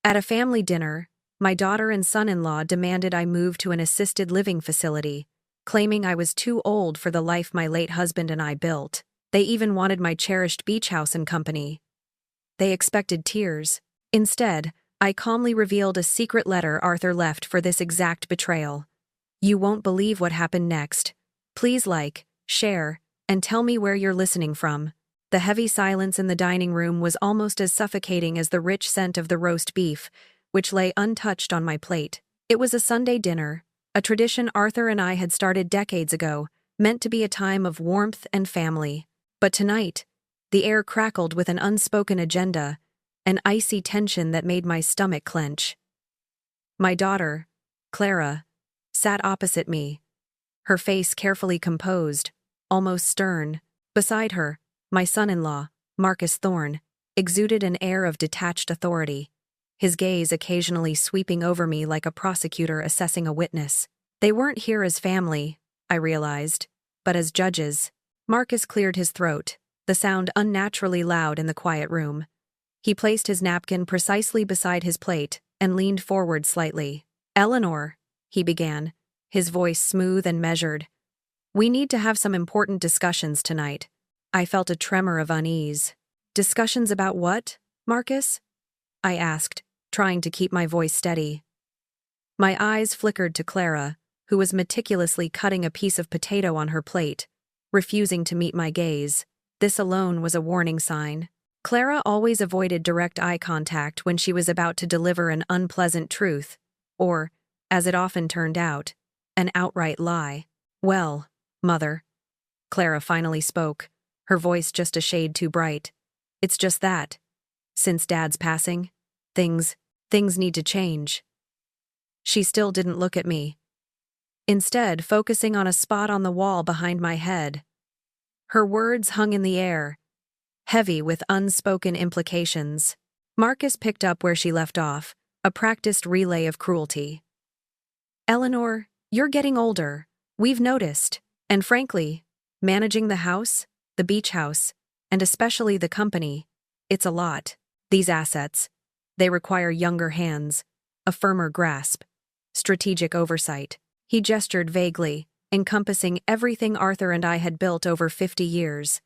At a family dinner, my daughter and son-in-law demanded I move to an assisted living facility, claiming I was too old for the life my late husband and I built. They even wanted my cherished beach house and company. They expected tears. Instead, I calmly revealed a secret letter Arthur left for this exact betrayal. You won't believe what happened next. Please like, share, and tell me where you're listening from. The heavy silence in the dining room was almost as suffocating as the rich scent of the roast beef, which lay untouched on my plate. It was a Sunday dinner, a tradition Arthur and I had started decades ago, meant to be a time of warmth and family. But tonight, the air crackled with an unspoken agenda, an icy tension that made my stomach clench. My daughter, Clara, sat opposite me, her face carefully composed, almost stern. Beside her, my son-in-law, Marcus Thorne, exuded an air of detached authority, his gaze occasionally sweeping over me like a prosecutor assessing a witness. They weren't here as family, I realized, but as judges. Marcus cleared his throat, the sound unnaturally loud in the quiet room. He placed his napkin precisely beside his plate and leaned forward slightly. "Eleanor," he began, his voice smooth and measured, "we need to have some important discussions tonight." I felt a tremor of unease. "Discussions about what, Marcus?" I asked, trying to keep my voice steady. My eyes flickered to Clara, who was meticulously cutting a piece of potato on her plate, refusing to meet my gaze. This alone was a warning sign. Clara always avoided direct eye contact when she was about to deliver an unpleasant truth, or, as it often turned out, an outright lie. "Well, Mother," Clara finally spoke, her voice just a shade too bright. "It's just that. Since Dad's passing, things need to change." She still didn't look at me, instead focusing on a spot on the wall behind my head. Her words hung in the air, heavy with unspoken implications. Marcus picked up where she left off, a practiced relay of cruelty. "Eleanor, you're getting older. We've noticed. And frankly, managing the house, the beach house, and especially the company, it's a lot. These assets, they require younger hands, a firmer grasp, strategic oversight." He gestured vaguely, encompassing everything Arthur and I had built over 50 years.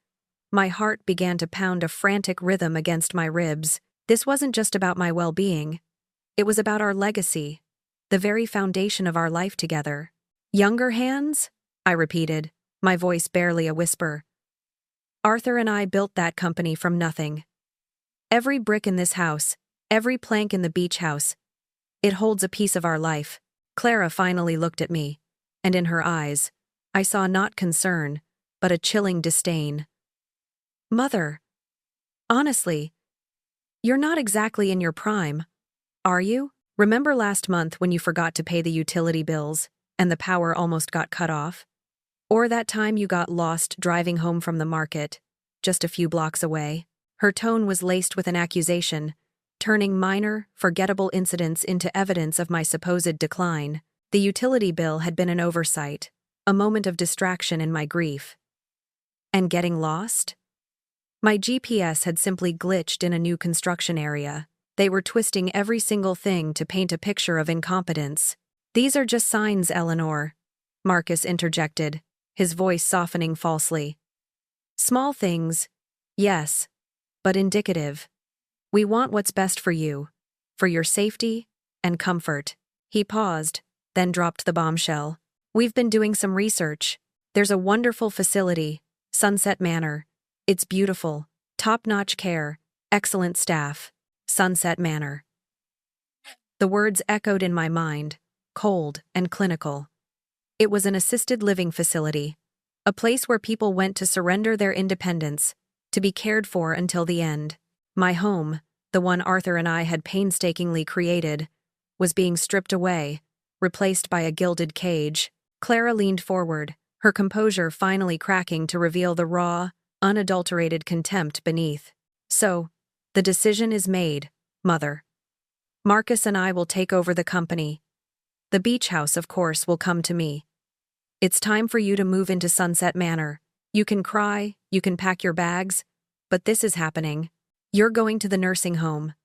My heart began to pound a frantic rhythm against my ribs. This wasn't just about my well-being. It was about our legacy, the very foundation of our life together. "Younger hands?" I repeated, my voice barely a whisper. "Arthur and I built that company from nothing. Every brick in this house, every plank in the beach house, it holds a piece of our life." Clara finally looked at me, and in her eyes, I saw not concern, but a chilling disdain. "Mother, honestly, you're not exactly in your prime, are you? Remember last month when you forgot to pay the utility bills and the power almost got cut off? Or that time you got lost driving home from the market, just a few blocks away?" Her tone was laced with an accusation, turning minor, forgettable incidents into evidence of my supposed decline. The utility bill had been an oversight, a moment of distraction in my grief. And getting lost? My GPS had simply glitched in a new construction area. They were twisting every single thing to paint a picture of incompetence. "These are just signs, Eleanor," Marcus interjected, his voice softening falsely. "Small things, yes, but indicative. We want what's best for you, for your safety and comfort." He paused, then dropped the bombshell. "We've been doing some research. There's a wonderful facility, Sunset Manor. It's beautiful, top-notch care, excellent staff. Sunset Manor." The words echoed in my mind, cold and clinical. It was an assisted living facility, a place where people went to surrender their independence, to be cared for until the end. My home, the one Arthur and I had painstakingly created, was being stripped away, replaced by a gilded cage. Clara leaned forward, her composure finally cracking to reveal the raw, unadulterated contempt beneath. "So, the decision is made, Mother. Marcus and I will take over the company. The beach house, of course, will come to me. It's time for you to move into Sunset Manor. You can cry, you can pack your bags, but this is happening. You're going to the nursing home."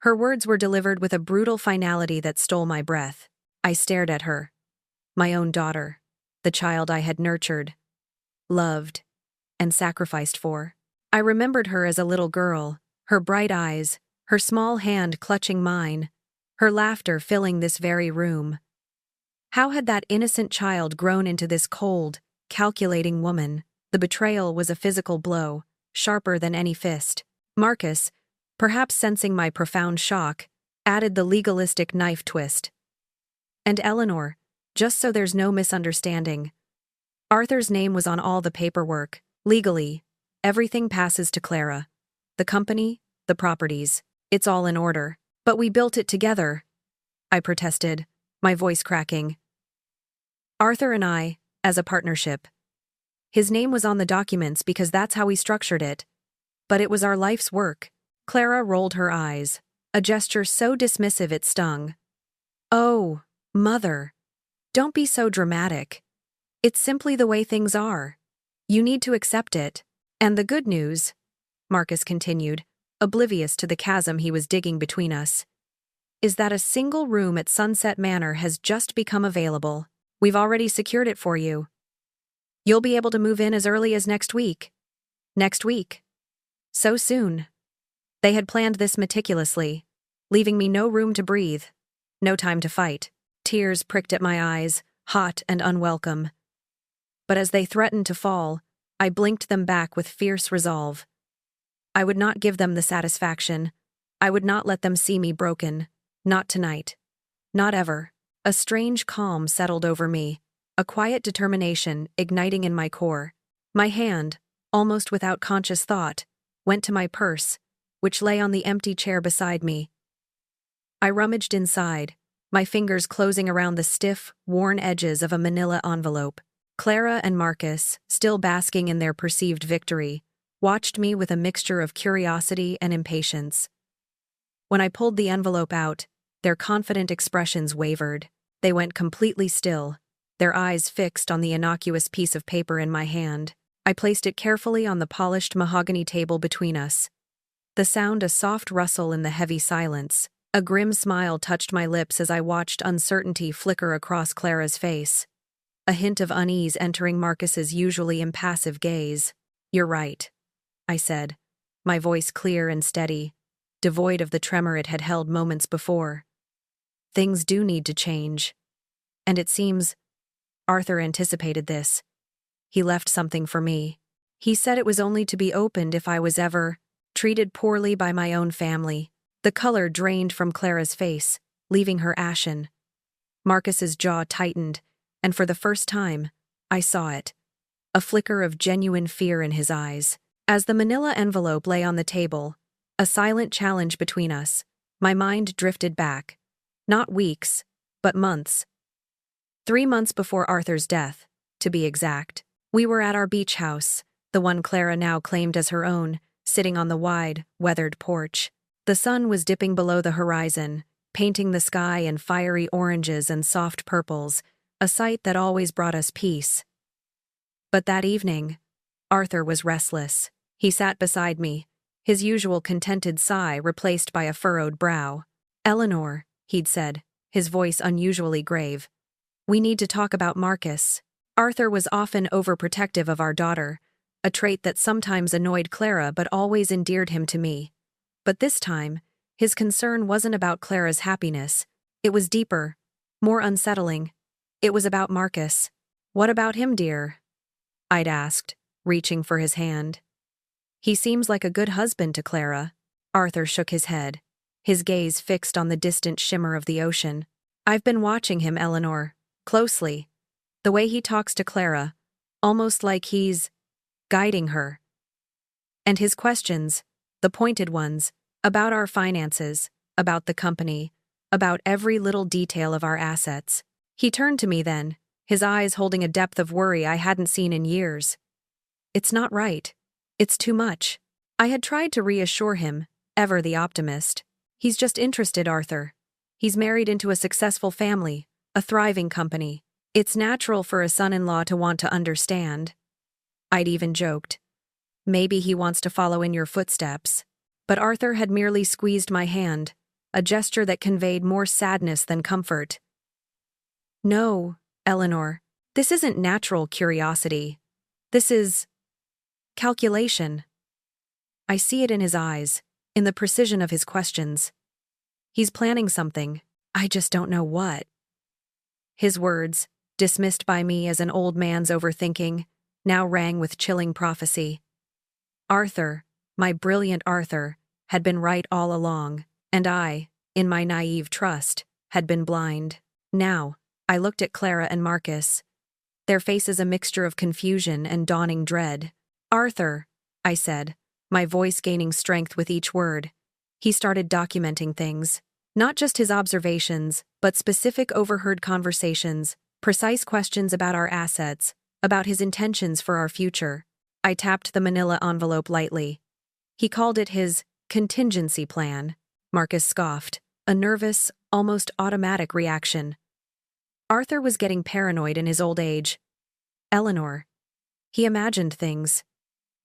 Her words were delivered with a brutal finality that stole my breath. I stared at her. My own daughter. The child I had nurtured, loved, and sacrificed for. I remembered her as a little girl, her bright eyes, her small hand clutching mine, her laughter filling this very room. How had that innocent child grown into this cold, calculating woman? The betrayal was a physical blow, sharper than any fist. Marcus, perhaps sensing my profound shock, added the legalistic knife twist. And Eleanor, just so there's no misunderstanding. Arthur's name was on all the paperwork. Legally, everything passes to Clara. The company, the properties, it's all in order. But we built it together, I protested, my voice cracking. Arthur and I, as a partnership. His name was on the documents because that's how we structured it. But it was our life's work. Clara rolled her eyes, a gesture so dismissive it stung. Oh, Mother. Don't be so dramatic. It's simply the way things are. You need to accept it. And the good news, Marcus continued, oblivious to the chasm he was digging between us, is that a single room at Sunset Manor has just become available. We've already secured it for you. You'll be able to move in as early as next week. Next week. So soon. They had planned this meticulously, leaving me no room to breathe, no time to fight. Tears pricked at my eyes, hot and unwelcome. But as they threatened to fall, I blinked them back with fierce resolve. I would not give them the satisfaction. I would not let them see me broken. Not tonight. Not ever. A strange calm settled over me, a quiet determination igniting in my core. My hand, almost without conscious thought, went to my purse, which lay on the empty chair beside me. I rummaged inside, my fingers closing around the stiff, worn edges of a manila envelope. Clara and Marcus, still basking in their perceived victory, watched me with a mixture of curiosity and impatience. When I pulled the envelope out, their confident expressions wavered. They went completely still, their eyes fixed on the innocuous piece of paper in my hand. I placed it carefully on the polished mahogany table between us. The sound a soft rustle in the heavy silence. A grim smile touched my lips as I watched uncertainty flicker across Clara's face. A hint of unease entering Marcus's usually impassive gaze. You're right, I said, my voice clear and steady, devoid of the tremor it had held moments before. Things do need to change. And it seems Arthur anticipated this. He left something for me. He said it was only to be opened if I was ever treated poorly by my own family. The color drained from Clara's face, leaving her ashen. Marcus's jaw tightened, and for the first time, I saw it. A flicker of genuine fear in his eyes. As the manila envelope lay on the table, a silent challenge between us, my mind drifted back. Not weeks, but months. 3 months before Arthur's death, to be exact. We were at our beach house, the one Clara now claimed as her own, sitting on the wide, weathered porch. The sun was dipping below the horizon, painting the sky in fiery oranges and soft purples, a sight that always brought us peace. But that evening, Arthur was restless. He sat beside me, his usual contented sigh replaced by a furrowed brow. Eleanor, he'd said, his voice unusually grave. We need to talk about Marcus. Arthur was often overprotective of our daughter, a trait that sometimes annoyed Clara but always endeared him to me. But this time, his concern wasn't about Clara's happiness. It was deeper, more unsettling. It was about Marcus. What about him, dear? I'd asked, reaching for his hand. He seems like a good husband to Clara. Arthur shook his head, his gaze fixed on the distant shimmer of the ocean. I've been watching him, Eleanor, closely. The way he talks to Clara, almost like he's guiding her. And his questions, the pointed ones, about our finances, about the company, about every little detail of our assets. He turned to me then, his eyes holding a depth of worry I hadn't seen in years. It's not right. It's too much. I had tried to reassure him, ever the optimist. He's just interested, Arthur. He's married into a successful family, a thriving company. It's natural for a son-in-law to want to understand. I'd even joked. Maybe he wants to follow in your footsteps. But Arthur had merely squeezed my hand, a gesture that conveyed more sadness than comfort. No, Eleanor, this isn't natural curiosity. This is calculation. I see it in his eyes, in the precision of his questions. He's planning something. I just don't know what. His words, dismissed by me as an old man's overthinking, now rang with chilling prophecy. Arthur, my brilliant Arthur, had been right all along, and I, in my naive trust, had been blind. Now, I looked at Clara and Marcus, their faces a mixture of confusion and dawning dread. Arthur, I said, my voice gaining strength with each word. He started documenting things. Not just his observations, but specific overheard conversations, precise questions about our assets, about his intentions for our future. I tapped the manila envelope lightly. He called it his contingency plan. Marcus scoffed, a nervous, almost automatic reaction. Arthur was getting paranoid in his old age. Eleanor. He imagined things.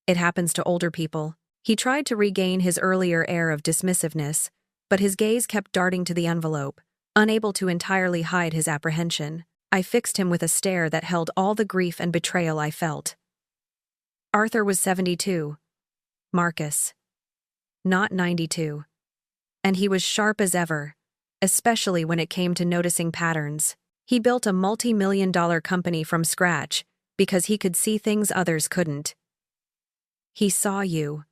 It happens to older people. He tried to regain his earlier air of dismissiveness, but his gaze kept darting to the envelope, unable to entirely hide his apprehension. I fixed him with a stare that held all the grief and betrayal I felt. Arthur was 72. Marcus. Not 92. And he was sharp as ever, especially when it came to noticing patterns. He built a multi-million-dollar company from scratch because he could see things others couldn't. He saw you.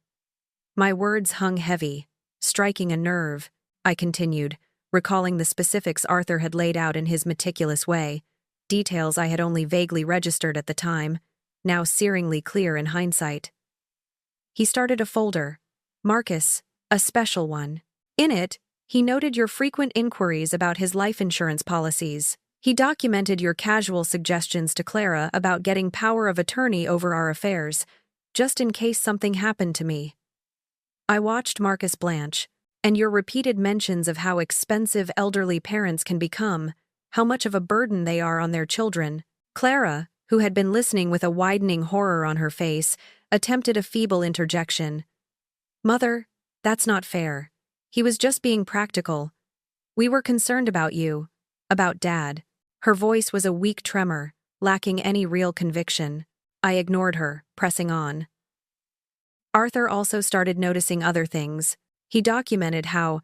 My words hung heavy, striking a nerve. I continued, recalling the specifics Arthur had laid out in his meticulous way, details I had only vaguely registered at the time, now searingly clear in hindsight. He started a folder. Marcus, a special one. In it, he noted your frequent inquiries about his life insurance policies. He documented your casual suggestions to Clara about getting power of attorney over our affairs, just in case something happened to me. I watched Marcus blanch, and your repeated mentions of how expensive elderly parents can become, how much of a burden they are on their children. Clara, who had been listening with a widening horror on her face, attempted a feeble interjection. Mother, that's not fair. He was just being practical. We were concerned about you, about Dad. Her voice was a weak tremor, lacking any real conviction. I ignored her, pressing on. Arthur also started noticing other things. He documented how,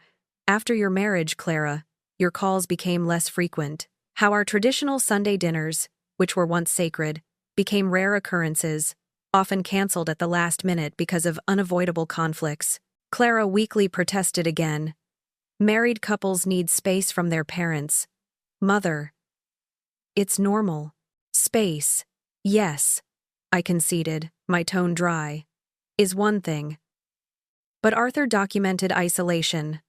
after your marriage, Clara, your calls became less frequent, how our traditional Sunday dinners, which were once sacred, became rare occurrences, often canceled at the last minute because of unavoidable conflicts. Clara weakly protested again. Married couples need space from their parents. Mother. It's normal. Space. Yes, I conceded, my tone dry. Is one thing. But Arthur documented isolation.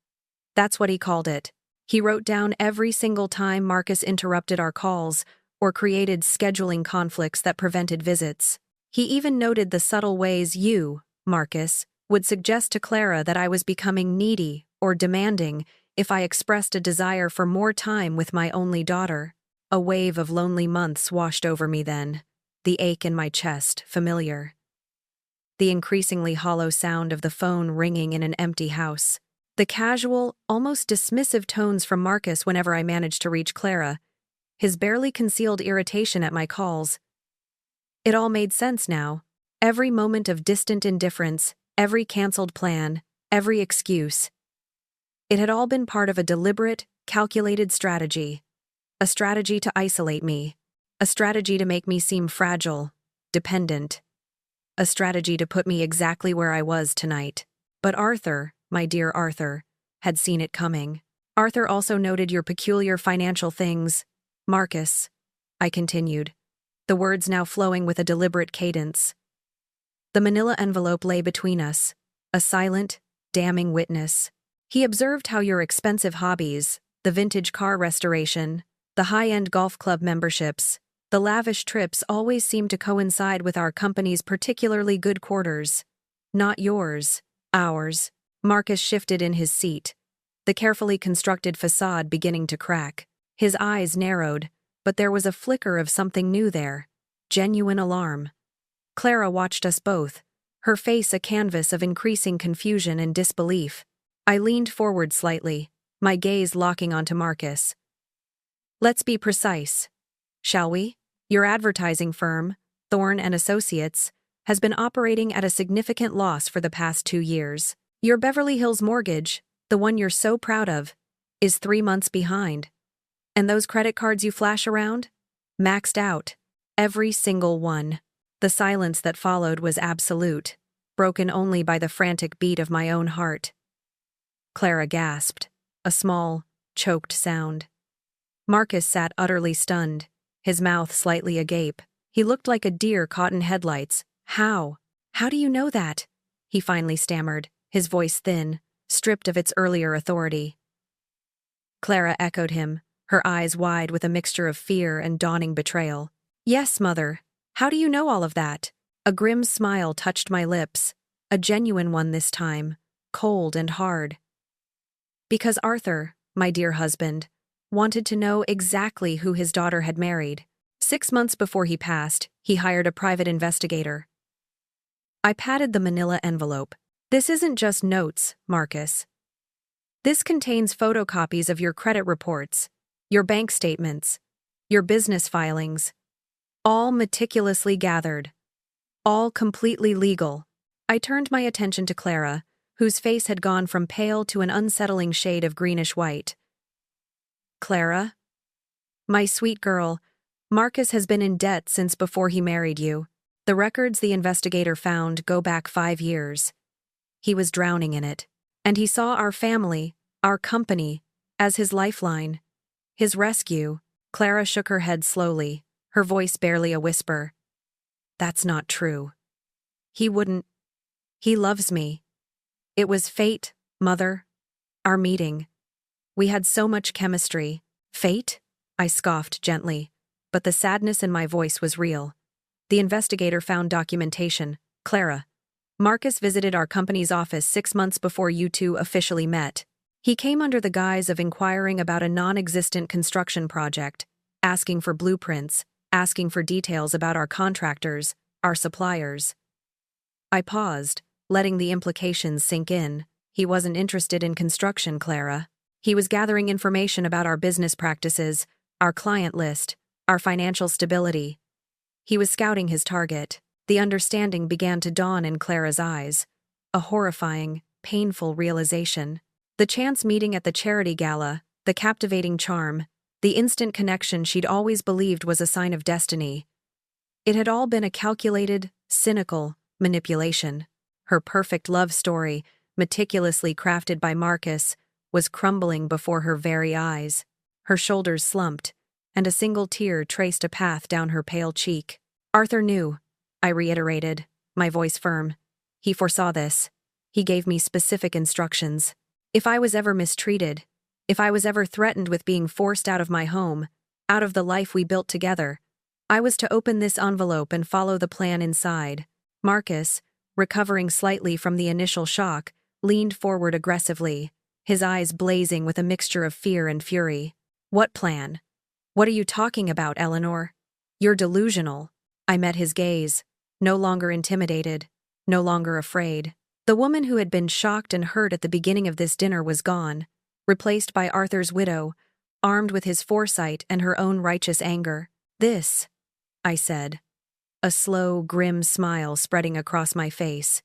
That's what he called it. He wrote down every single time Marcus interrupted our calls or created scheduling conflicts that prevented visits. He even noted the subtle ways you, Marcus, would suggest to Clara that I was becoming needy or demanding if I expressed a desire for more time with my only daughter. A wave of lonely months washed over me then, the ache in my chest familiar. The increasingly hollow sound of the phone ringing in an empty house. The casual, almost dismissive tones from Marcus whenever I managed to reach Clara. His barely concealed irritation at my calls. It all made sense now. Every moment of distant indifference, every canceled plan, every excuse. It had all been part of a deliberate, calculated strategy. A strategy to isolate me. A strategy to make me seem fragile, dependent. A strategy to put me exactly where I was tonight. But Arthur, my dear Arthur, had seen it coming. Arthur also noted your peculiar financial things. Marcus, I continued, the words now flowing with a deliberate cadence. The manila envelope lay between us, a silent, damning witness. He observed how your expensive hobbies, the vintage car restoration, the high-end golf club memberships, the lavish trips always seemed to coincide with our company's particularly good quarters. Not yours, ours. Marcus shifted in his seat, the carefully constructed facade beginning to crack. His eyes narrowed, but there was a flicker of something new there. Genuine alarm. Clara watched us both, her face a canvas of increasing confusion and disbelief. I leaned forward slightly, my gaze locking onto Marcus. Let's be precise, shall we? Your advertising firm, Thorne and Associates, has been operating at a significant loss for the past 2 years. Your Beverly Hills mortgage, the one you're so proud of, is 3 months behind. And those credit cards you flash around? Maxed out. Every single one. The silence that followed was absolute, broken only by the frantic beat of my own heart. Clara gasped, a small, choked sound. Marcus sat utterly stunned, his mouth slightly agape. He looked like a deer caught in headlights. How? How do you know that? He finally stammered, his voice thin, stripped of its earlier authority. Clara echoed him, her eyes wide with a mixture of fear and dawning betrayal. Yes, Mother. How do you know all of that? A grim smile touched my lips, a genuine one this time, cold and hard. Because Arthur, my dear husband, wanted to know exactly who his daughter had married. 6 months before he passed, he hired a private investigator. I patted the manila envelope. This isn't just notes, Marcus. This contains photocopies of your credit reports, your bank statements, your business filings, all meticulously gathered, all completely legal. I turned my attention to Clara, whose face had gone from pale to an unsettling shade of greenish-white. Clara? My sweet girl, Marcus has been in debt since before he married you. The records the investigator found go back 5 years. He was drowning in it, and he saw our family, our company, as his lifeline. His rescue. Clara shook her head slowly, her voice barely a whisper. That's not true. He wouldn't. He loves me. It was fate, Mother. Our meeting. We had so much chemistry. Fate? I scoffed gently, but the sadness in my voice was real. The investigator found documentation. Clara. Marcus visited our company's office 6 months before you two officially met. He came under the guise of inquiring about a non-existent construction project, asking for blueprints, asking for details about our contractors, our suppliers. I paused, letting the implications sink in. He wasn't interested in construction, Clara. He was gathering information about our business practices, our client list, our financial stability. He was scouting his target. The understanding began to dawn in Clara's eyes, a horrifying, painful realization. The chance meeting at the charity gala, the captivating charm, the instant connection she'd always believed was a sign of destiny. It had all been a calculated, cynical manipulation. Her perfect love story, meticulously crafted by Marcus, was crumbling before her very eyes. Her shoulders slumped, and a single tear traced a path down her pale cheek. Arthur knew, I reiterated, my voice firm. He foresaw this. He gave me specific instructions. If I was ever mistreated, if I was ever threatened with being forced out of my home, out of the life we built together, I was to open this envelope and follow the plan inside. Marcus, recovering slightly from the initial shock, leaned forward aggressively, his eyes blazing with a mixture of fear and fury. What plan? What are you talking about, Eleanor? You're delusional. I met his gaze, no longer intimidated, no longer afraid. The woman who had been shocked and hurt at the beginning of this dinner was gone, replaced by Arthur's widow, armed with his foresight and her own righteous anger. This, I said, a slow, grim smile spreading across my face,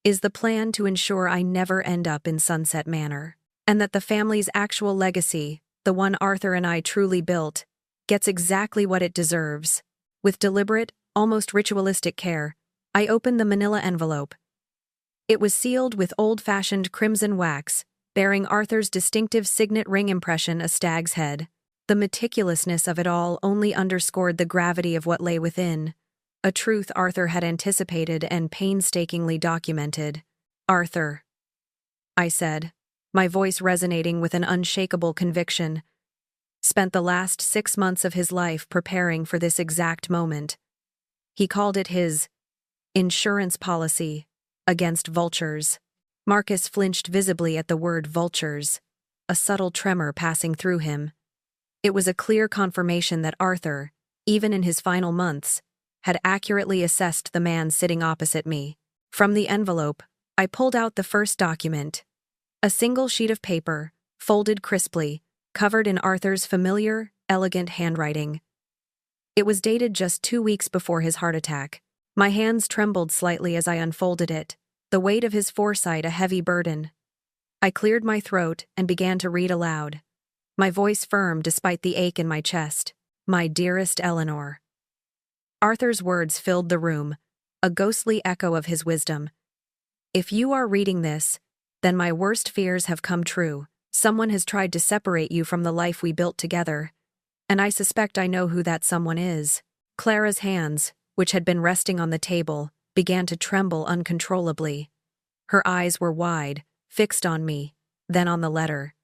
is the plan to ensure I never end up in Sunset Manor, and that the family's actual legacy, the one Arthur and I truly built, gets exactly what it deserves. With deliberate, almost ritualistic care, I opened the manila envelope. It was sealed with old-fashioned crimson wax, bearing Arthur's distinctive signet ring impression, a stag's head. The meticulousness of it all only underscored the gravity of what lay within, a truth Arthur had anticipated and painstakingly documented. Arthur, I said, my voice resonating with an unshakable conviction, spent the last 6 months of his life preparing for this exact moment. He called it his insurance policy against vultures. Marcus flinched visibly at the word vultures, a subtle tremor passing through him. It was a clear confirmation that Arthur, even in his final months, had accurately assessed the man sitting opposite me. From the envelope, I pulled out the first document, a single sheet of paper, folded crisply, covered in Arthur's familiar, elegant handwriting. It was dated just 2 weeks before his heart attack. My hands trembled slightly as I unfolded it, the weight of his foresight a heavy burden. I cleared my throat and began to read aloud, my voice firm despite the ache in my chest. My dearest Eleanor. Arthur's words filled the room, a ghostly echo of his wisdom. If you are reading this, then my worst fears have come true. Someone has tried to separate you from the life we built together, and I suspect I know who that someone is. Clara's hands, which had been resting on the table, began to tremble uncontrollably. Her eyes were wide, fixed on me, then on the letter.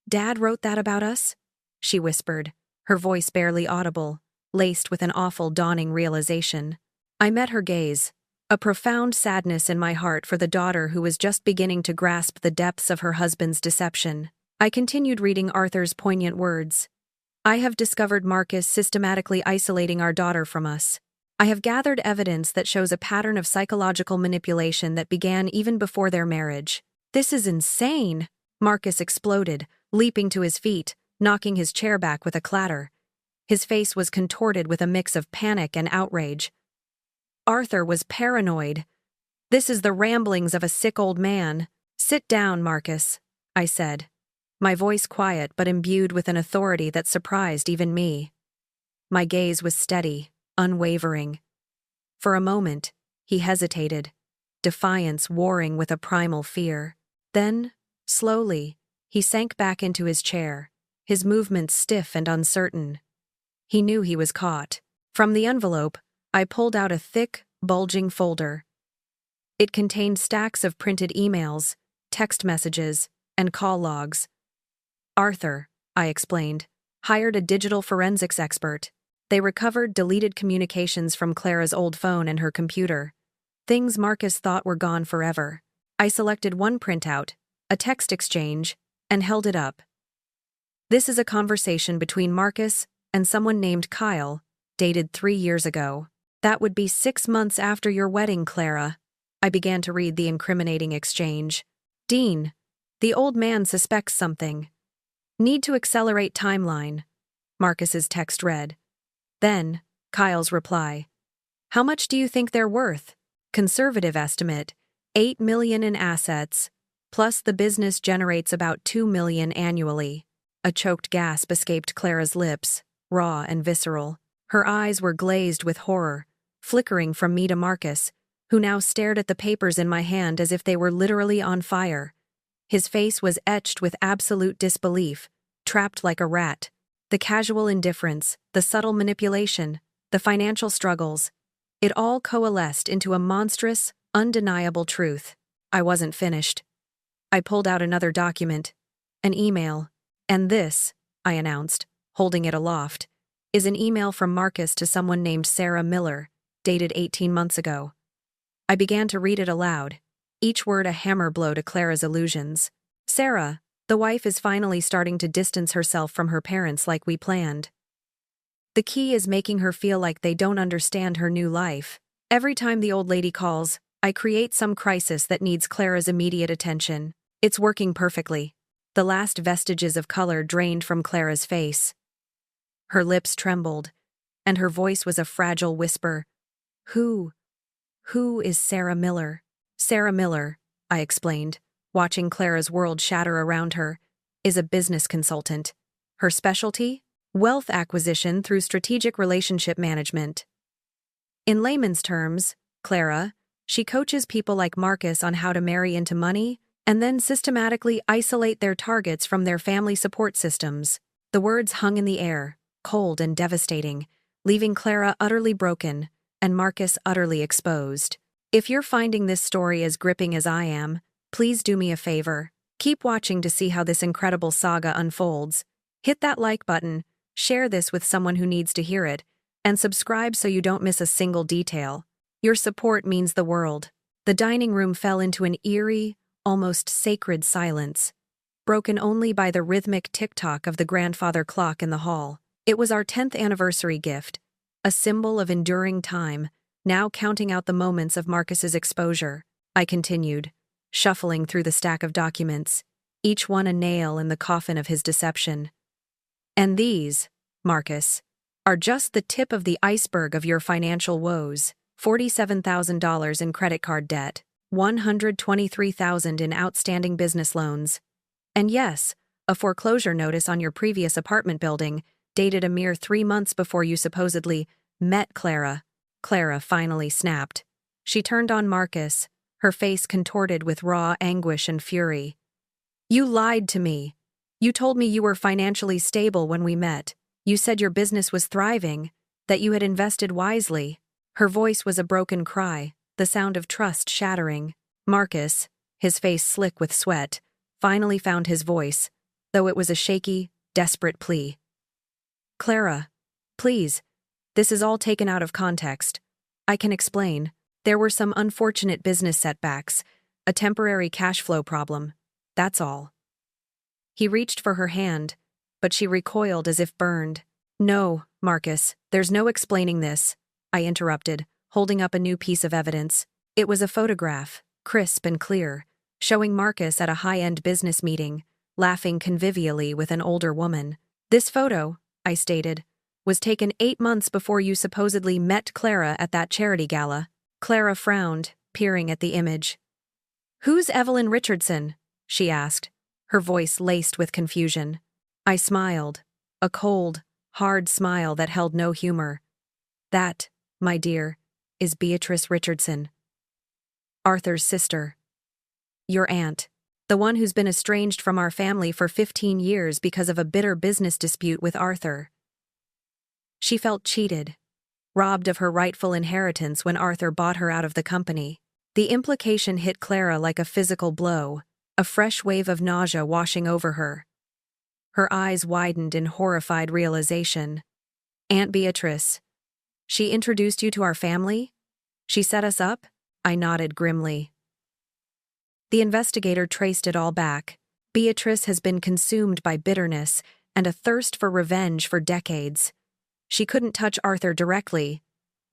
"Dad wrote that about us?" she whispered, her voice barely audible, laced with an awful dawning realization. I met her gaze, a profound sadness in my heart for the daughter who was just beginning to grasp the depths of her husband's deception. I continued reading Arthur's poignant words. "I have discovered Marcus systematically isolating our daughter from us. I have gathered evidence that shows a pattern of psychological manipulation that began even before their marriage." "This is insane!" Marcus exploded, leaping to his feet, knocking his chair back with a clatter. His face was contorted with a mix of panic and outrage. Arthur was paranoid. "This is the ramblings of a sick old man." "Sit down, Marcus," I said, my voice quiet but imbued with an authority that surprised even me. My gaze was steady, unwavering. For a moment, he hesitated, defiance warring with a primal fear. Then, slowly, he sank back into his chair, his movements stiff and uncertain. He knew he was caught. From the envelope, I pulled out a thick, bulging folder. It contained stacks of printed emails, text messages, and call logs. "Arthur," I explained, "hired a digital forensics expert. They recovered deleted communications from Clara's old phone and her computer. Things Marcus thought were gone forever." I selected one printout, a text exchange, and held it up. "This is a conversation between Marcus and someone named Kyle, dated 3 years ago. That would be 6 months after your wedding, Clara." I began to read the incriminating exchange. "Dean, the old man suspects something. Need to accelerate timeline," Marcus's text read. Then, Kyle's reply. "How much do you think they're worth? Conservative estimate, $8 million in assets, plus the business generates about $2 million annually." A choked gasp escaped Clara's lips, raw and visceral. Her eyes were glazed with horror, flickering from me to Marcus, who now stared at the papers in my hand as if they were literally on fire. His face was etched with absolute disbelief, trapped like a rat. The casual indifference, the subtle manipulation, the financial struggles, it all coalesced into a monstrous, undeniable truth. I wasn't finished. I pulled out another document, an email. "And this," I announced, holding it aloft, "is an email from Marcus to someone named Sarah Miller, dated 18 months ago." I began to read it aloud, each word a hammer blow to Clara's illusions. "Sarah, the wife, is finally starting to distance herself from her parents like we planned. The key is making her feel like they don't understand her new life. Every time the old lady calls, I create some crisis that needs Clara's immediate attention. It's working perfectly." The last vestiges of color drained from Clara's face. Her lips trembled, and her voice was a fragile whisper. Who is Sarah Miller?" "Sarah Miller," I explained, watching Clara's world shatter around her, "is a business consultant. Her specialty? Wealth acquisition through strategic relationship management. In layman's terms, Clara, she coaches people like Marcus on how to marry into money and then systematically isolate their targets from their family support systems." The words hung in the air, cold and devastating, leaving Clara utterly broken and Marcus utterly exposed. If you're finding this story as gripping as I am, please do me a favor. Keep watching to see how this incredible saga unfolds. Hit that like button, share this with someone who needs to hear it, and subscribe so you don't miss a single detail. Your support means the world. The dining room fell into an eerie, almost sacred silence, broken only by the rhythmic tick-tock of the grandfather clock in the hall. It was our 10th anniversary gift, a symbol of enduring time, now counting out the moments of Marcus's exposure. I continued, shuffling through the stack of documents, each one a nail in the coffin of his deception. And these, Marcus, are just the tip of the iceberg of your financial woes. $47,000 in credit card debt, $123,000 in outstanding business loans. And yes, a foreclosure notice on your previous apartment building, dated a mere 3 months before you supposedly met Clara. Clara finally snapped. She turned on Marcus, her face contorted with raw anguish and fury. You lied to me. You told me you were financially stable when we met. You said your business was thriving, that you had invested wisely. Her voice was a broken cry, the sound of trust shattering. Marcus, his face slick with sweat, finally found his voice, though it was a shaky, desperate plea. Clara, please, this is all taken out of context. I can explain. There were some unfortunate business setbacks, a temporary cash flow problem. That's all. He reached for her hand, but she recoiled as if burned. No, Marcus, there's no explaining this, I interrupted, holding up a new piece of evidence. It was a photograph, crisp and clear, showing Marcus at a high-end business meeting, laughing convivially with an older woman. This photo, I stated, was taken 8 months before you supposedly met Clara at that charity gala. Clara frowned, peering at the image. Who's Evelyn Richardson? She asked, her voice laced with confusion. I smiled, a cold, hard smile that held no humor. That, my dear, is Beatrice Richardson. Arthur's sister. Your aunt, the one who's been estranged from our family for 15 years because of a bitter business dispute with Arthur. She felt cheated, robbed of her rightful inheritance when Arthur bought her out of the company. The implication hit Clara like a physical blow, a fresh wave of nausea washing over her. Her eyes widened in horrified realization. Aunt Beatrice. She introduced you to our family? She set us up? I nodded grimly. The investigator traced it all back. Beatrice has been consumed by bitterness and a thirst for revenge for decades. She couldn't touch Arthur directly,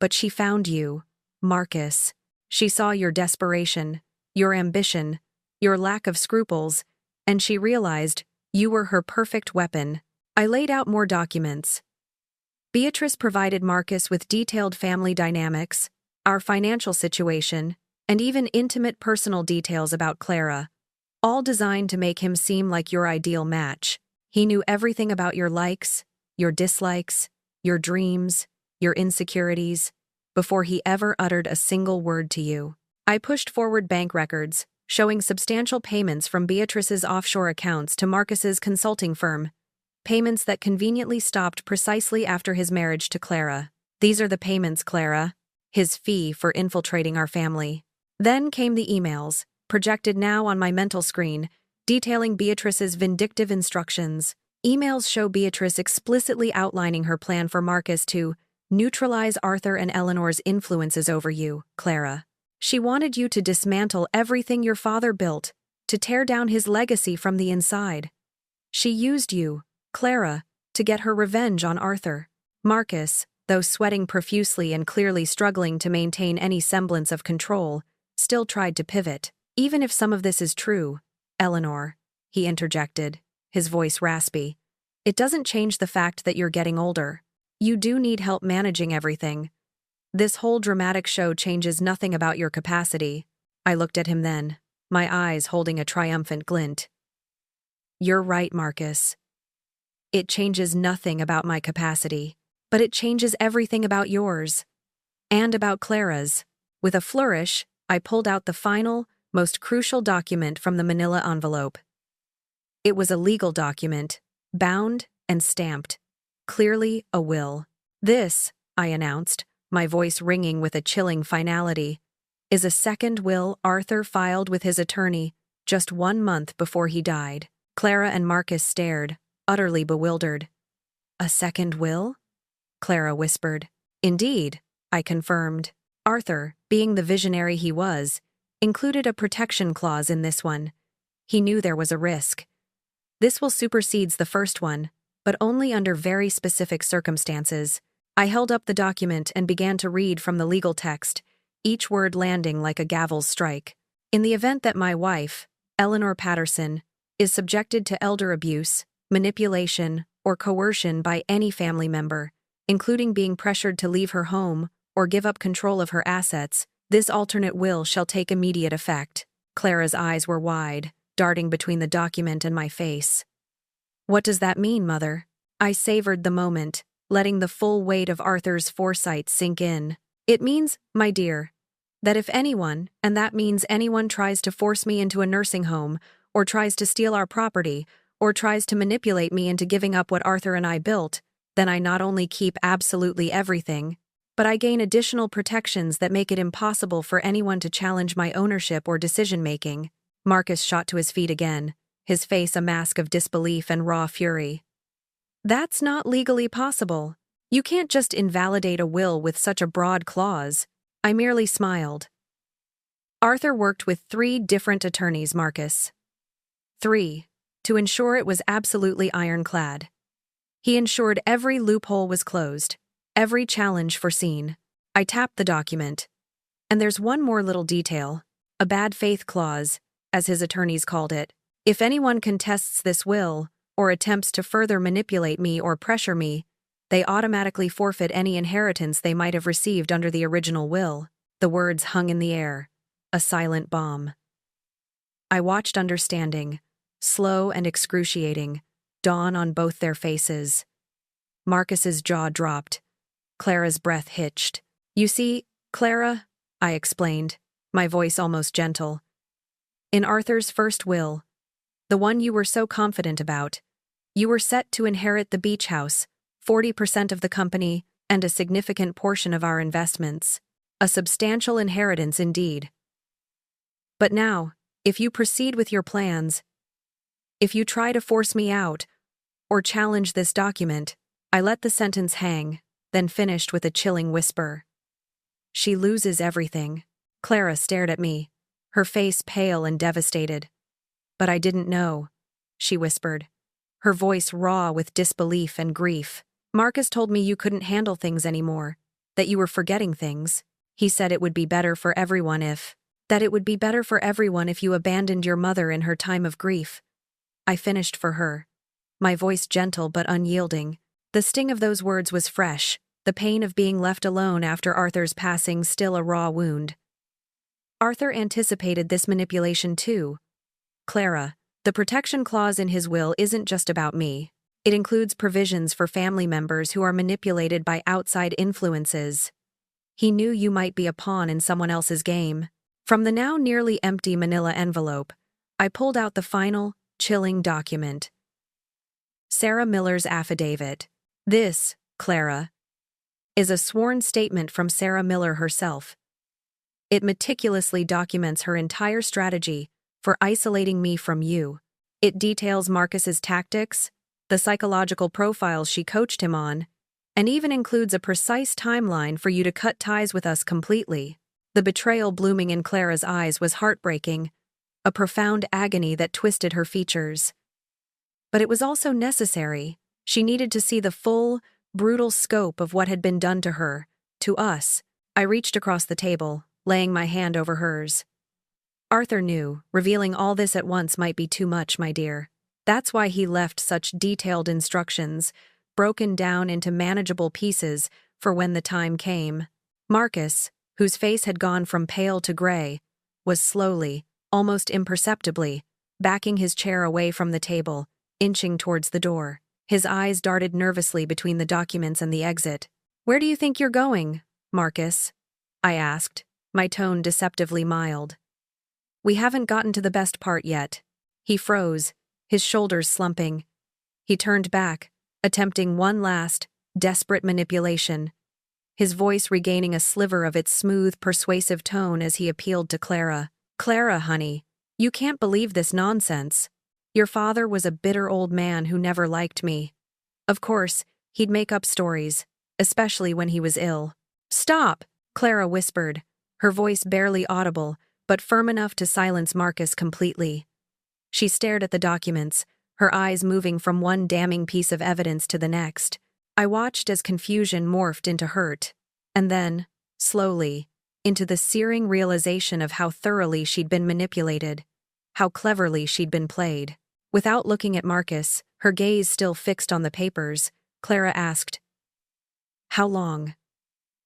but she found you, Marcus. She saw your desperation, your ambition, your lack of scruples, and she realized you were her perfect weapon. I laid out more documents. Beatrice provided Marcus with detailed family dynamics, our financial situation, and even intimate personal details about Clara, all designed to make him seem like your ideal match. He knew everything about your likes, your dislikes, your dreams, your insecurities, before he ever uttered a single word to you. I pushed forward bank records, showing substantial payments from Beatrice's offshore accounts to Marcus's consulting firm, payments that conveniently stopped precisely after his marriage to Clara. These are the payments, Clara. His fee for infiltrating our family. Then came the emails, projected now on my mental screen, detailing Beatrice's vindictive instructions. Emails show Beatrice explicitly outlining her plan for Marcus to neutralize Arthur and Eleanor's influences over you, Clara. She wanted you to dismantle everything your father built, to tear down his legacy from the inside. She used you, Clara, to get her revenge on Arthur. Marcus, though sweating profusely and clearly struggling to maintain any semblance of control, still tried to pivot. Even if some of this is true, Eleanor, he interjected, his voice raspy, it doesn't change the fact that you're getting older. You do need help managing everything. This whole dramatic show changes nothing about your capacity. I looked at him then, my eyes holding a triumphant glint. You're right, Marcus. It changes nothing about my capacity, but it changes everything about yours. And about Clara's. With a flourish, I pulled out the final, most crucial document from the manila envelope. It was a legal document, bound and stamped. Clearly a will. This, I announced, my voice ringing with a chilling finality, is a second will Arthur filed with his attorney just 1 month before he died. Clara and Marcus stared, utterly bewildered. A second will? Clara whispered. Indeed, I confirmed. Arthur, being the visionary he was, included a protection clause in this one. He knew there was a risk. This will supersedes the first one, but only under very specific circumstances. I held up the document and began to read from the legal text, each word landing like a gavel's strike. In the event that my wife, Eleanor Patterson, is subjected to elder abuse, manipulation, or coercion by any family member, including being pressured to leave her home or give up control of her assets, this alternate will shall take immediate effect. Clara's eyes were wide, darting between the document and my face. What does that mean, Mother? I savored the moment, letting the full weight of Arthur's foresight sink in. It means, my dear, that if anyone, and that means anyone, tries to force me into a nursing home, or tries to steal our property, or tries to manipulate me into giving up what Arthur and I built, then I not only keep absolutely everything, but I gain additional protections that make it impossible for anyone to challenge my ownership or decision-making. Marcus shot to his feet again, his face a mask of disbelief and raw fury. That's not legally possible. You can't just invalidate a will with such a broad clause. I merely smiled. Arthur worked with 3 different attorneys, Marcus. 3. To ensure it was absolutely ironclad. He ensured every loophole was closed, every challenge foreseen. I tapped the document. And there's one more little detail, a bad faith clause, as his attorneys called it. If anyone contests this will, or attempts to further manipulate me or pressure me, they automatically forfeit any inheritance they might have received under the original will. The words hung in the air, a silent bomb. I watched understanding, slow and excruciating, dawn on both their faces. Marcus's jaw dropped. Clara's breath hitched. You see, Clara, I explained, my voice almost gentle. In Arthur's first will, the one you were so confident about, you were set to inherit the beach house, 40% of the company, and a significant portion of our investments. A substantial inheritance indeed. But now, if you proceed with your plans, if you try to force me out, or challenge this document, I let the sentence hang, then finished with a chilling whisper. She loses everything. Clara stared at me, her face pale and devastated. But I didn't know, she whispered, her voice raw with disbelief and grief. Marcus told me you couldn't handle things anymore, that you were forgetting things. He said it would be better for everyone if you abandoned your mother in her time of grief. I finished for her, my voice gentle but unyielding. The sting of those words was fresh, the pain of being left alone after Arthur's passing still a raw wound. Arthur anticipated this manipulation too. Clara, the protection clause in his will isn't just about me. It includes provisions for family members who are manipulated by outside influences. He knew you might be a pawn in someone else's game. From the now nearly empty manila envelope, I pulled out the final, chilling document. Sarah Miller's affidavit. This, Clara, is a sworn statement from Sarah Miller herself. It meticulously documents her entire strategy for isolating me from you. It details Marcus's tactics, the psychological profiles she coached him on, and even includes a precise timeline for you to cut ties with us completely. The betrayal blooming in Clara's eyes was heartbreaking, a profound agony that twisted her features. But it was also necessary. She needed to see the full, brutal scope of what had been done to her, to us. I reached across the table, laying my hand over hers. Arthur knew, revealing all this at once might be too much, my dear. That's why he left such detailed instructions, broken down into manageable pieces for when the time came. Marcus, whose face had gone from pale to gray, was slowly, almost imperceptibly, backing his chair away from the table, inching towards the door. His eyes darted nervously between the documents and the exit. Where do you think you're going, Marcus? I asked, my tone deceptively mild. We haven't gotten to the best part yet. He froze, his shoulders slumping. He turned back, attempting one last, desperate manipulation, his voice regaining a sliver of its smooth, persuasive tone as he appealed to Clara. Clara, honey, you can't believe this nonsense. Your father was a bitter old man who never liked me. Of course, he'd make up stories, especially when he was ill. Stop, Clara whispered, her voice barely audible, but firm enough to silence Marcus completely. She stared at the documents, her eyes moving from one damning piece of evidence to the next. I watched as confusion morphed into hurt, and then, slowly, into the searing realization of how thoroughly she'd been manipulated, how cleverly she'd been played. Without looking at Marcus, her gaze still fixed on the papers, Clara asked, "How long?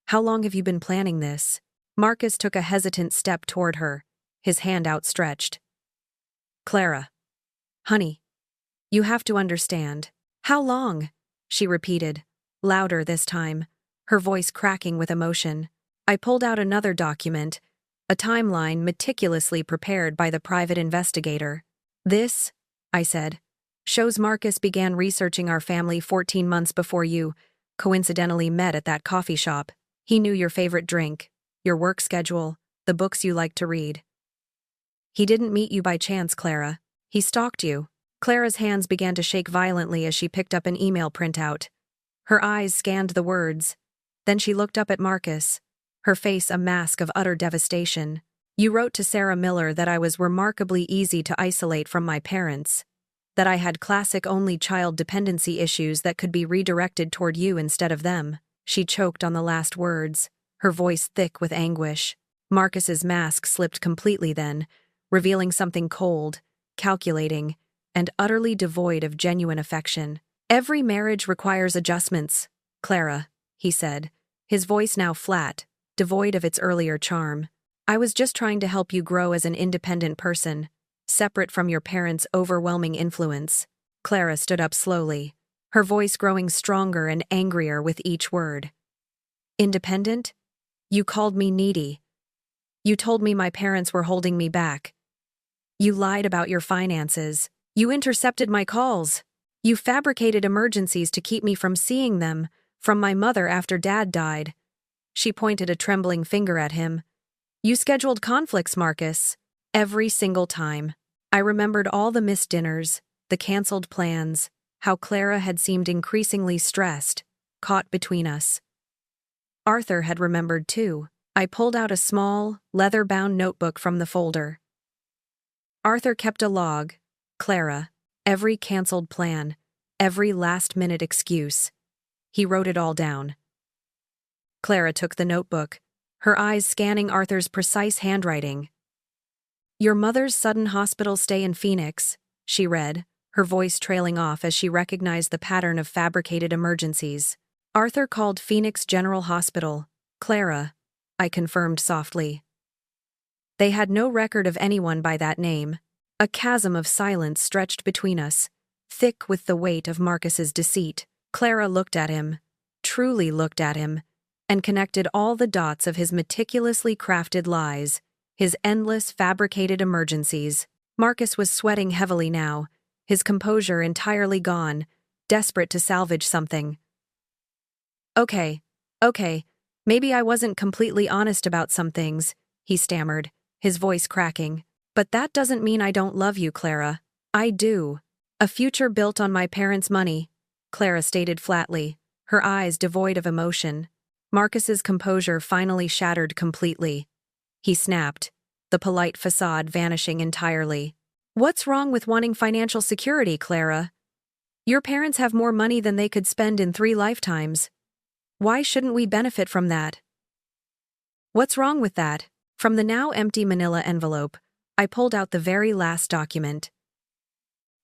How long have you been planning this?" Marcus took a hesitant step toward her, his hand outstretched. "Clara. Honey. You have to understand." "How long?" she repeated, louder this time, her voice cracking with emotion. I pulled out another document, a timeline meticulously prepared by the private investigator. "This," I said, "shows Marcus began researching our family 14 months before you coincidentally met at that coffee shop. He knew your favorite drink, your work schedule, the books you like to read. He didn't meet you by chance, Clara. He stalked you." Clara's hands began to shake violently as she picked up an email printout. Her eyes scanned the words. Then she looked up at Marcus, her face a mask of utter devastation. "You wrote to Sarah Miller that I was remarkably easy to isolate from my parents, that I had classic only child dependency issues that could be redirected toward you instead of them." She choked on the last words, her voice thick with anguish. Marcus's mask slipped completely then, revealing something cold, calculating, and utterly devoid of genuine affection. "Every marriage requires adjustments, Clara," he said, his voice now flat, devoid of its earlier charm. "I was just trying to help you grow as an independent person, separate from your parents' overwhelming influence." Clara stood up slowly, her voice growing stronger and angrier with each word. "Independent? You called me needy. You told me my parents were holding me back. You lied about your finances. You intercepted my calls. You fabricated emergencies to keep me from seeing them, from my mother after Dad died." She pointed a trembling finger at him. "You scheduled conflicts, Marcus. Every single time." I remembered all the missed dinners, the canceled plans, how Clara had seemed increasingly stressed, caught between us. Arthur had remembered too. I pulled out a small, leather-bound notebook from the folder. Arthur kept a log, Clara, every canceled plan, every last-minute excuse. He wrote it all down. Clara took the notebook, her eyes scanning Arthur's precise handwriting. "Your mother's sudden hospital stay in Phoenix," she read, her voice trailing off as she recognized the pattern of fabricated emergencies. "Arthur called Phoenix General Hospital, Clara," I confirmed softly. They had no record of anyone by that name. A chasm of silence stretched between us, thick with the weight of Marcus's deceit. Clara looked at him, truly looked at him, and connected all the dots of his meticulously crafted lies, his endless fabricated emergencies. Marcus was sweating heavily now, his composure entirely gone, desperate to salvage something. Okay, maybe I wasn't completely honest about some things," he stammered, his voice cracking. "But that doesn't mean I don't love you, Clara. I do. A future built on my parents' money," Clara stated flatly, her eyes devoid of emotion. Marcus's composure finally shattered completely. He snapped, the polite facade vanishing entirely. "What's wrong with wanting financial security, Clara? Your parents have more money than they could spend in 3 lifetimes. Why shouldn't we benefit from that?" "What's wrong with that?" From the now empty manila envelope, I pulled out the very last document.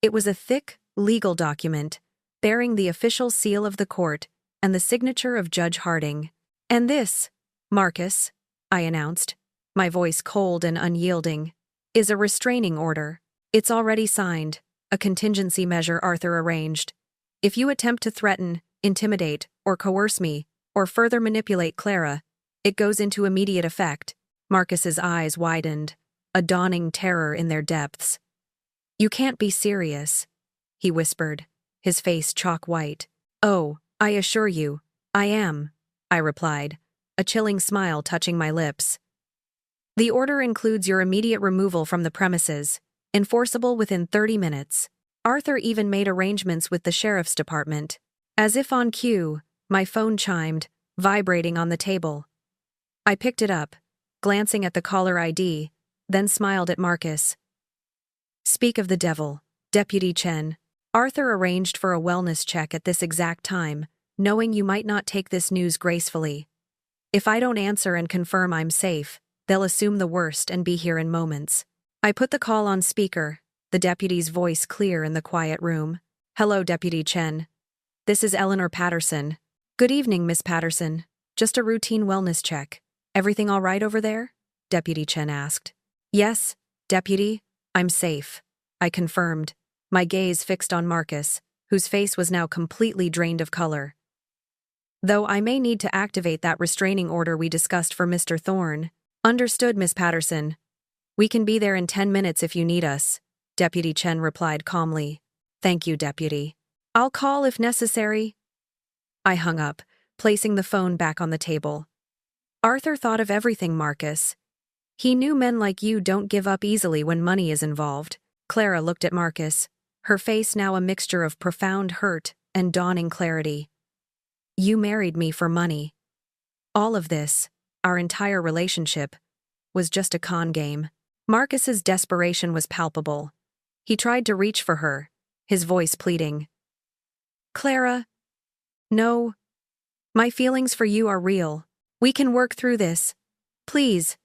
It was a thick, legal document, bearing the official seal of the court and the signature of Judge Harding. "And this, Marcus," I announced, my voice cold and unyielding, "is a restraining order. It's already signed, a contingency measure Arthur arranged. If you attempt to threaten, intimidate, or coerce me, or further manipulate Clara, it goes into immediate effect." Marcus's eyes widened, a dawning terror in their depths. "You can't be serious," he whispered, his face chalk white. "Oh, I assure you, I am," I replied, a chilling smile touching my lips. "The order includes your immediate removal from the premises, enforceable within 30 minutes. Arthur even made arrangements with the sheriff's department." As if on cue, my phone chimed, vibrating on the table. I picked it up, glancing at the caller ID, then smiled at Marcus. "Speak of the devil, Deputy Chen. Arthur arranged for a wellness check at this exact time, knowing you might not take this news gracefully. If I don't answer and confirm I'm safe, they'll assume the worst and be here in moments." I put the call on speaker, the deputy's voice clear in the quiet room. "Hello, Deputy Chen. This is Eleanor Patterson." "Good evening, Miss Patterson. Just a routine wellness check. Everything all right over there?" Deputy Chen asked. "Yes, Deputy, I'm safe," I confirmed, my gaze fixed on Marcus, whose face was now completely drained of color. "Though I may need to activate that restraining order we discussed for Mr. Thorne." "Understood, Miss Patterson. We can be there in 10 minutes if you need us," Deputy Chen replied calmly. "Thank you, Deputy. I'll call if necessary." I hung up, placing the phone back on the table. Arthur thought of everything, Marcus. He knew men like you don't give up easily when money is involved. Clara looked at Marcus, her face now a mixture of profound hurt and dawning clarity. "You married me for money. All of this, our entire relationship, was just a con game." Marcus's desperation was palpable. He tried to reach for her, his voice pleading. "Clara, no. My feelings for you are real. We can work through this. Please,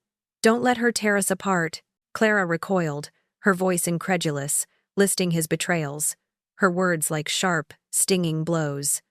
don't let her tear us apart." Clara recoiled, her voice incredulous, listing his betrayals, her words like sharp, stinging blows.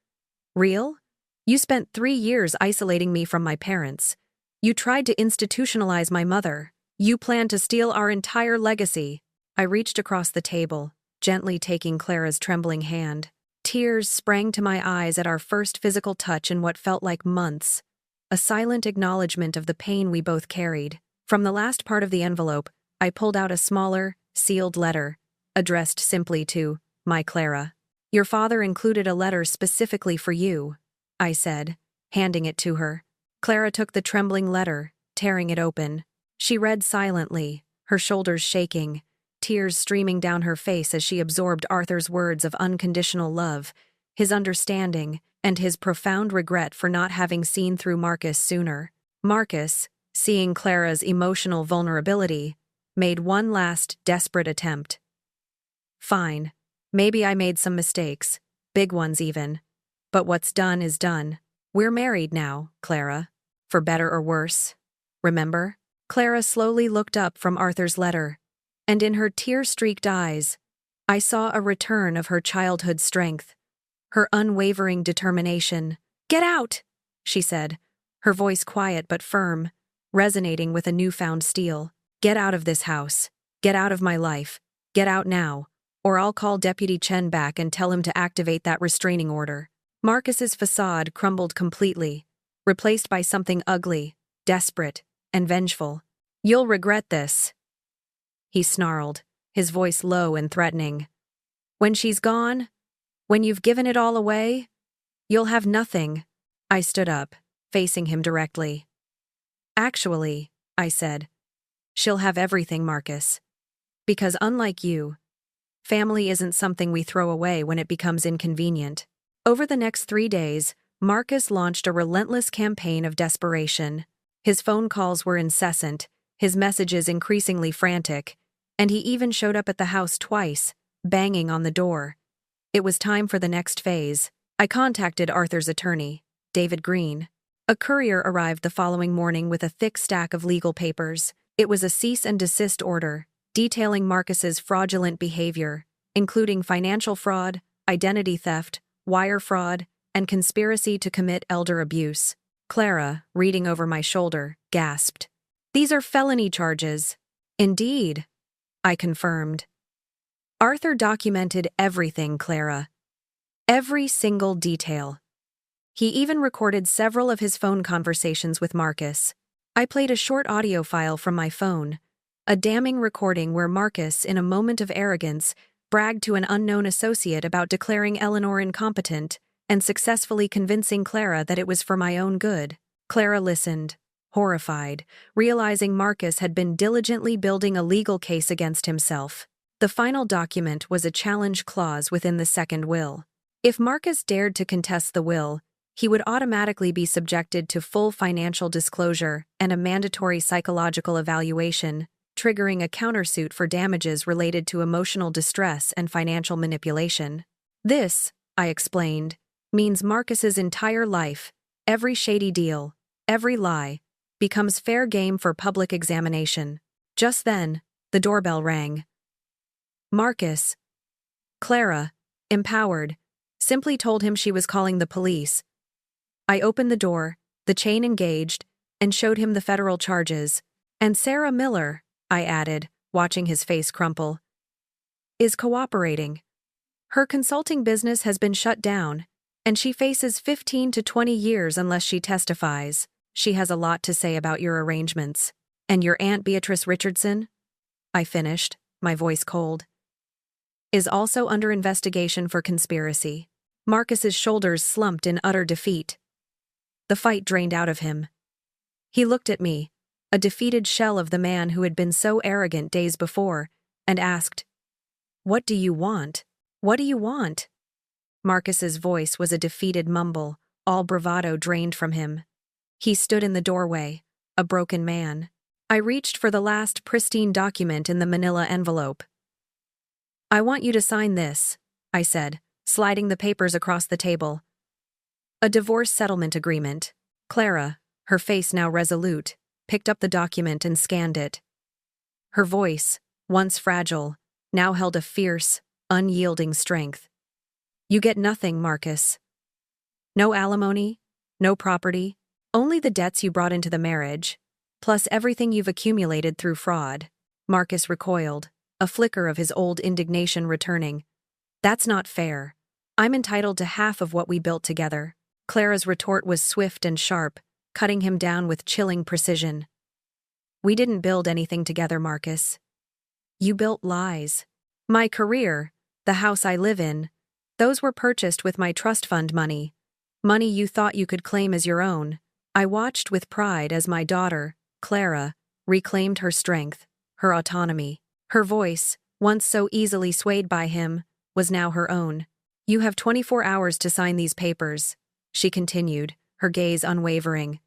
"Real? You spent 3 years isolating me from my parents. You tried to institutionalize my mother. You planned to steal our entire legacy." I reached across the table, gently taking Clara's trembling hand. Tears sprang to my eyes at our first physical touch in what felt like months, a silent acknowledgement of the pain we both carried. From the last part of the envelope, I pulled out a smaller, sealed letter, addressed simply to my Clara. "Your father included a letter specifically for you," I said, handing it to her. Clara took the trembling letter, tearing it open. She read silently, her shoulders shaking, tears streaming down her face as she absorbed Arthur's words of unconditional love, his understanding, and his profound regret for not having seen through Marcus sooner. Marcus, seeing Clara's emotional vulnerability, made one last desperate attempt. "Fine, maybe I made some mistakes, big ones even. But what's done is done. We're married now, Clara. For better or worse. Remember?" Clara slowly looked up from Arthur's letter, and in her tear-streaked eyes, I saw a return of her childhood strength, her unwavering determination. "Get out!" she said, her voice quiet but firm, resonating with a newfound steel. "Get out of this house. Get out of my life. Get out now, or I'll call Deputy Chen back and tell him to activate that restraining order." Marcus's facade crumbled completely, replaced by something ugly, desperate, and vengeful. "You'll regret this," he snarled, his voice low and threatening. "When she's gone, when you've given it all away, you'll have nothing." I stood up, facing him directly. "Actually," I said, "she'll have everything, Marcus. Because unlike you, family isn't something we throw away when it becomes inconvenient." Over the next 3 days, Marcus launched a relentless campaign of desperation. His phone calls were incessant, his messages increasingly frantic, and he even showed up at the house twice, banging on the door. It was time for the next phase. I contacted Arthur's attorney, David Green. A courier arrived the following morning with a thick stack of legal papers. It was a cease and desist order, detailing Marcus's fraudulent behavior, including financial fraud, identity theft, wire fraud, and conspiracy to commit elder abuse. Clara, reading over my shoulder, gasped. "These are felony charges." "Indeed," I confirmed. Arthur documented everything, Clara. Every single detail. He even recorded several of his phone conversations with Marcus. I played a short audio file from my phone, a damning recording where Marcus, in a moment of arrogance, bragged to an unknown associate about declaring Eleanor incompetent and successfully convincing Clara that it was for my own good. Clara listened, horrified, realizing Marcus had been diligently building a legal case against himself. The final document was a challenge clause within the second will. If Marcus dared to contest the will, he would automatically be subjected to full financial disclosure and a mandatory psychological evaluation, triggering a countersuit for damages related to emotional distress and financial manipulation. This, I explained, means Marcus's entire life, every shady deal, every lie, becomes fair game for public examination. Just then, the doorbell rang. Marcus. Clara, empowered, simply told him she was calling the police. I opened the door, the chain engaged, and showed him the federal charges. And Sarah Miller, I added, watching his face crumple, is cooperating. Her consulting business has been shut down, and she faces 15 to 20 years unless she testifies. She has a lot to say about your arrangements. And your Aunt Beatrice Richardson, I finished, my voice cold, is also under investigation for conspiracy. Marcus's shoulders slumped in utter defeat. The fight drained out of him. He looked at me, a defeated shell of the man who had been so arrogant days before, and asked, "What do you want? What do you want?" Marcus's voice was a defeated mumble, all bravado drained from him. He stood in the doorway, a broken man. I reached for the last pristine document in the manila envelope. "I want you to sign this," I said, sliding the papers across the table. "A divorce settlement agreement." Clara, her face now resolute, picked up the document and scanned it. Her voice, once fragile, now held a fierce, unyielding strength. "You get nothing, Marcus. No alimony, no property, only the debts you brought into the marriage, plus everything you've accumulated through fraud." Marcus recoiled, a flicker of his old indignation returning. "That's not fair. I'm entitled to half of what we built together." Clara's retort was swift and sharp, cutting him down with chilling precision. "We didn't build anything together, Marcus. You built lies. My career, the house I live in, those were purchased with my trust fund money. Money you thought you could claim as your own." I watched with pride as my daughter, Clara, reclaimed her strength, her autonomy. Her voice, once so easily swayed by him, was now her own. "You have 24 hours to sign these papers," she continued, her gaze unwavering.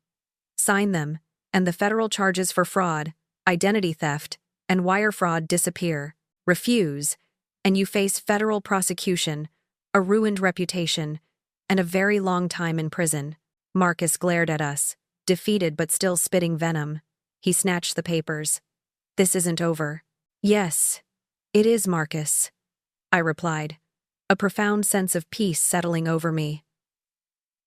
"Sign them, and the federal charges for fraud, identity theft, and wire fraud disappear. Refuse, and you face federal prosecution, a ruined reputation, and a very long time in prison." Marcus glared at us, defeated but still spitting venom. He snatched the papers. "This isn't over." "Yes, it is, Marcus," I replied, a profound sense of peace settling over me.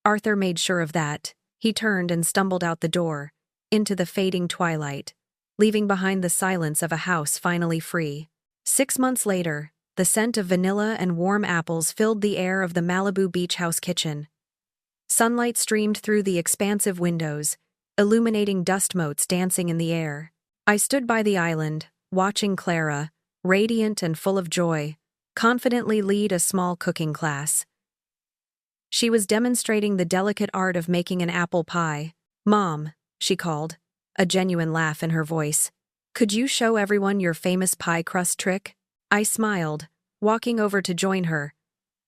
Arthur made sure of that. He turned and stumbled out the door, into the fading twilight, leaving behind the silence of a house finally free. 6 months later, the scent of vanilla and warm apples filled the air of the Malibu beach house kitchen. Sunlight streamed through the expansive windows, illuminating dust motes dancing in the air. I stood by the island, watching Clara, radiant and full of joy, confidently lead a small cooking class. She was demonstrating the delicate art of making an apple pie. "Mom," she called, a genuine laugh in her voice, "could you show everyone your famous pie crust trick?" I smiled, walking over to join her,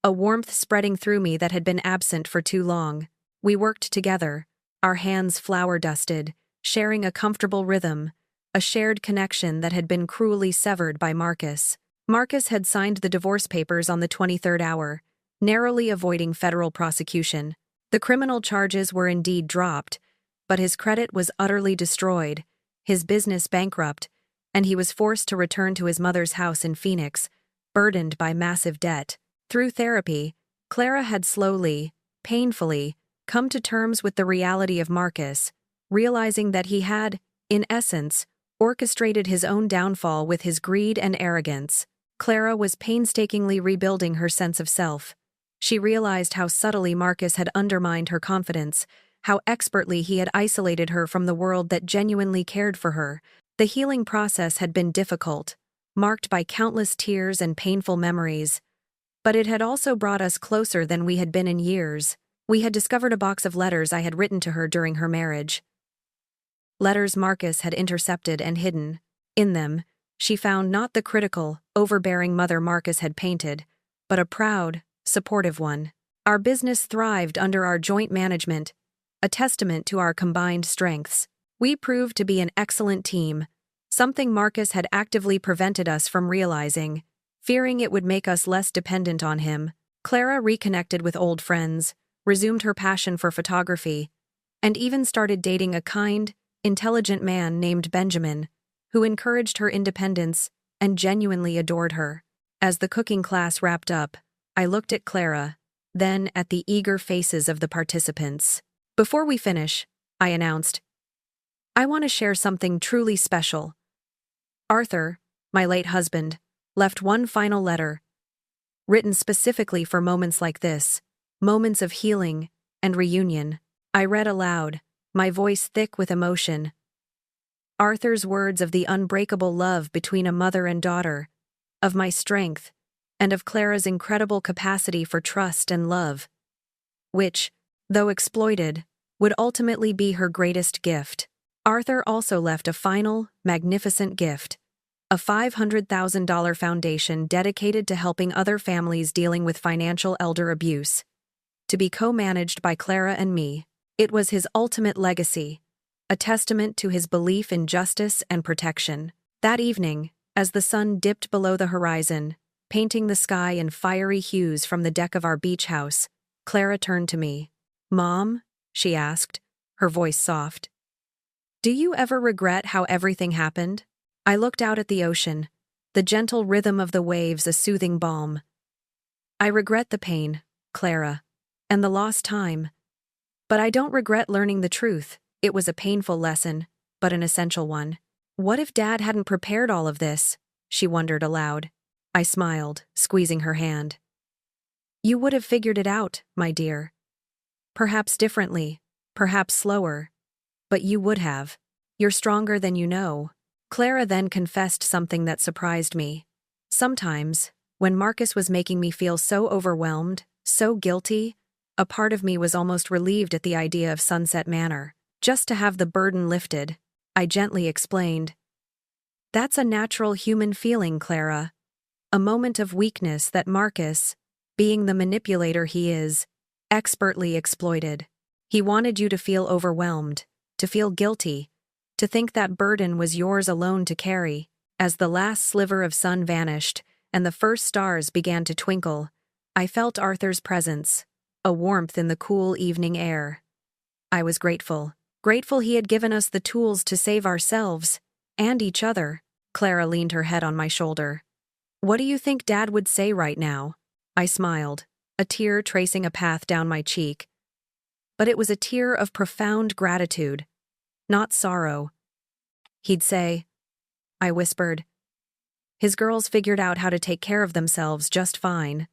a warmth spreading through me that had been absent for too long. We worked together, our hands flour-dusted, sharing a comfortable rhythm, a shared connection that had been cruelly severed by Marcus. Marcus had signed the divorce papers on the 23rd hour, narrowly avoiding federal prosecution. The criminal charges were indeed dropped, but his credit was utterly destroyed, his business bankrupt, and he was forced to return to his mother's house in Phoenix, burdened by massive debt. Through therapy, Clara had slowly, painfully, come to terms with the reality of Marcus, realizing that he had, in essence, orchestrated his own downfall with his greed and arrogance. Clara was painstakingly rebuilding her sense of self. She realized how subtly Marcus had undermined her confidence, how expertly he had isolated her from the world that genuinely cared for her. The healing process had been difficult, marked by countless tears and painful memories. But it had also brought us closer than we had been in years. We had discovered a box of letters I had written to her during her marriage. Letters Marcus had intercepted and hidden. In them, she found not the critical, overbearing mother Marcus had painted, but a proud, supportive one. Our business thrived under our joint management, a testament to our combined strengths. We proved to be an excellent team, something Marcus had actively prevented us from realizing, fearing it would make us less dependent on him. Clara reconnected with old friends, resumed her passion for photography, and even started dating a kind, intelligent man named Benjamin, who encouraged her independence and genuinely adored her. As the cooking class wrapped up, I looked at Clara, then at the eager faces of the participants. Before we finish, I announced, I want to share something truly special. Arthur, my late husband, left one final letter, written specifically for moments like this, moments of healing and reunion. I read aloud, my voice thick with emotion. Arthur's words of the unbreakable love between a mother and daughter, of my strength, and of Clara's incredible capacity for trust and love, which, though exploited, would ultimately be her greatest gift. Arthur also left a final, magnificent gift, a $500,000 foundation dedicated to helping other families dealing with financial elder abuse, to be co-managed by Clara and me. It was his ultimate legacy, a testament to his belief in justice and protection. That evening, as the sun dipped below the horizon, painting the sky in fiery hues from the deck of our beach house, Clara turned to me. "Mom?" she asked, her voice soft. "Do you ever regret how everything happened?" I looked out at the ocean, the gentle rhythm of the waves a soothing balm. "I regret the pain, Clara, and the lost time. But I don't regret learning the truth. It was a painful lesson, but an essential one." "What if Dad hadn't prepared all of this?" she wondered aloud. I smiled, squeezing her hand. "You would have figured it out, my dear. Perhaps differently, perhaps slower, but you would have. You're stronger than you know." Clara then confessed something that surprised me. Sometimes, when Marcus was making me feel so overwhelmed, so guilty, a part of me was almost relieved at the idea of Sunset Manor, just to have the burden lifted. I gently explained. "That's a natural human feeling, Clara. A moment of weakness that Marcus, being the manipulator he is, expertly exploited. He wanted you to feel overwhelmed, to feel guilty, to think that burden was yours alone to carry." As the last sliver of sun vanished and the first stars began to twinkle, I felt Arthur's presence, a warmth in the cool evening air. I was grateful. Grateful he had given us the tools to save ourselves and each other. Clara leaned her head on my shoulder. "What do you think Dad would say right now?" I smiled, a tear tracing a path down my cheek. But it was a tear of profound gratitude, not sorrow. "He'd say," I whispered, "his girls figured out how to take care of themselves just fine."